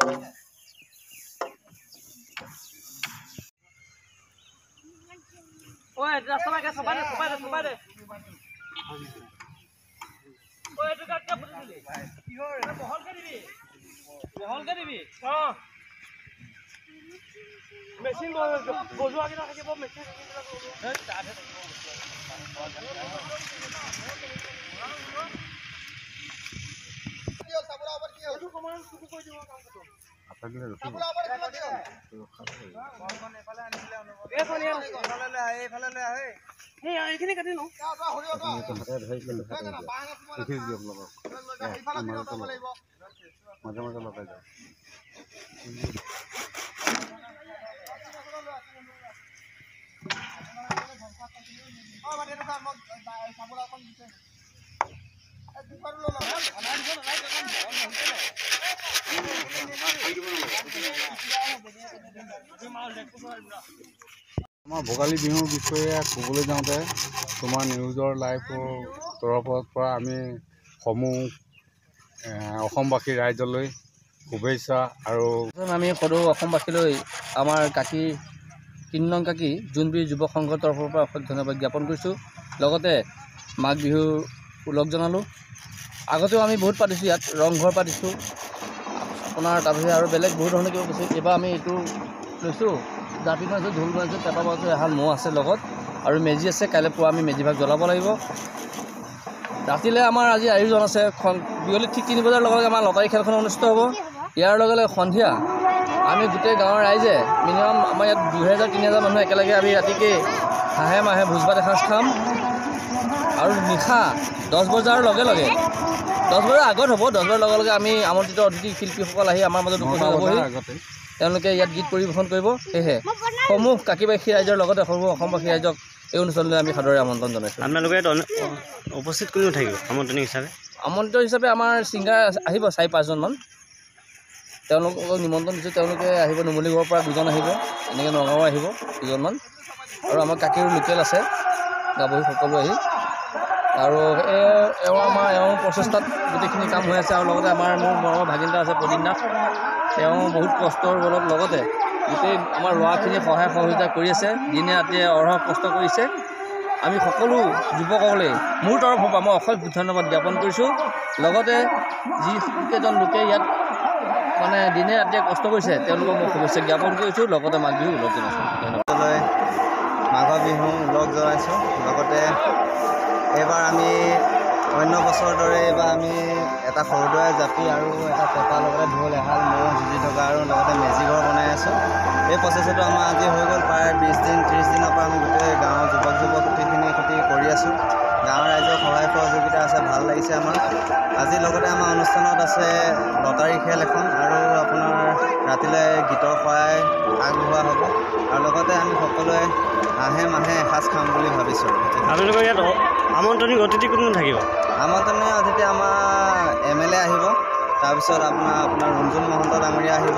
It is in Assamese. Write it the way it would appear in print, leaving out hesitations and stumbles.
Oi, rasta lagi sobat deh. Oi, itu kat apa tu ni? Bohol ke dibi? Oh. Mesin bojo lagi nak ke mesin. আমাৰ ভোগালী বিহুৰ বিষয়ে ক'বলৈ যাওঁতে তোমাৰ নিউজৰ লাইভৰ তৰফৰ পৰা আমি সমূহ অসমবাসী ৰাইজলৈ শুভেচ্ছা আৰু আমি সদৌ অসমবাসীলৈ আমাৰ কাকি ৩ নং কাকি জোনবিৰি যুৱ সংঘৰ তৰফৰ পৰা অশেষ ধন্যবাদ জ্ঞাপন কৰিছোঁ। লগতে মাঘ বিহুৰ ওলগ জনালোঁ। আগতেও আমি বহুত পাতিছোঁ, ইয়াত ৰংঘৰ পাতিছোঁ আপোনাৰ, তাৰপিছত আৰু বেলেগ বহুত ধৰণৰ কিবা পাতিছোঁ। এইবাৰ আমি এইটো লৈছোঁ, জাপি মাৰিছোঁ, ঢোল মাৰিছোঁ, পেপা মাৰিছোঁ, এহাল মৌ আছে লগত আৰু মেজি আছে। কাইলৈ পুৱা আমি মেজিভাগ জ্বলাব লাগিব। ৰাতিলৈ আমাৰ আজি আয়োজন আছে, বিয়লি ঠিক 3 বজাৰ লগে লগে আমাৰ লটাৰী খেলখন অনুষ্ঠিত হ'ব। ইয়াৰ লগে লগে সন্ধিয়া আমি গোটেই গাঁৱৰ ৰাইজে মিনিমাম আমাৰ ইয়াত 2000-3000 মানুহ একেলগে আমি ৰাতিকৈ হাঁহে মাহে ভোজ ভাত এসাঁজ খাম। আৰু নিশা 10 বজাৰ লগে লগে 10 বজাৰ আগত হ'ব, 10 বজাৰ লগে লগে আমি আমন্ত্ৰিত অতিথি শিল্পীসকল আহি আমাৰ মাজত উপস্থিত হ'বহি। তেওঁলোকে ইয়াত গীত পৰিৱেশন কৰিব। সেয়েহে সমূহ কাকিবাসী ৰাইজৰ লগতে সমূহ অসমবাসী ৰাইজক এই অনুষ্ঠানলৈ আমি সাদৰে আমন্ত্ৰণ জনাইছোঁ। আপোনালোকে উপস্থিত কোন থাকিব আমন্ত্ৰণ হিচাপে? আমন্ত্ৰিত হিচাপে আমাৰ ছিংগাৰ আহিব 4-5জন মান, তেওঁলোকক নিমন্ত্ৰণ দিছোঁ। তেওঁলোকে আহিব, নুমলীগড়ৰ পৰা 2জন আহিব, এনেকৈ নগাঁও আহিব 2জনমান, আৰু আমাৰ কাকিৰো লোকেল আছে গাভৰি সকলো আহি। আৰু এওঁৰ প্ৰচেষ্টাত গোটেইখিনি কাম হৈ আছে। আৰু লগতে মোৰ মৰমৰ ভাগিনতা আছে প্ৰদীপনাথ, তেওঁ বহুত কষ্টৰ বলত লগতে গোটেই আমাৰ ল'ৰাখিনিয়ে সহায় সহযোগিতা কৰি আছে, দিনে ৰাতিয়ে অহৰহ কষ্ট কৰিছে। আমি সকলো যুৱকসকলে মোৰ তৰফৰ পৰা মই অশেষ ধন্যবাদ জ্ঞাপন কৰিছোঁ। লগতে যিকেইজন লোকে ইয়াত মানে দিনে ৰাতিয়ে কষ্ট কৰিছে তেওঁলোকক মই শুভেচ্ছা জ্ঞাপন কৰিছোঁ। লগতে মাঘ বিহু ওলগ জনাইছোঁ। ধন্যবাদ। মাঘৰ বিহু ওলগ জনাইছোঁ। লগতে এইবাৰ আমি অন্য বছৰৰ দৰে এইবাৰ আমি এটা সৰুদৰাই জাপি আৰু এটা পেপাৰ লগতে ঢোল এহাল মৌ যুঁজি থকা আৰু লগতে মেজিঘৰ বনাই আছোঁ। এই প্ৰচেছটো আমাৰ আজি হৈ গ'ল প্ৰায় 20-30 দিনৰ পৰা আমি গোটেই গাঁৱৰ যুৱক গোটেইখিনি খেতি কৰি আছোঁ। গাঁৱৰ ৰাইজৰ সহায় সহযোগিতা আছে, ভাল লাগিছে আমাৰ। আজি লগতে আমাৰ অনুষ্ঠানত আছে লটাৰী খেল এখন আৰু আপোনাৰ ৰাতিলৈ গীতৰ সহায় আগবঢ়োৱা হ'ব। আৰু লগতে আমি সকলোৱে হাঁহে মাহে এসাঁজ খাম বুলি ভাবিছোঁ। আপোনালোকৰ ইয়াত আমন্ত্ৰণিক অতিথি কোন থাকিব? আমন্ত্ৰণীয় অতিথি আমাৰ MLA আহিব, তাৰপিছত আপোনাৰ ৰুণজুন মহন্ত ডাঙৰীয়া আহিব।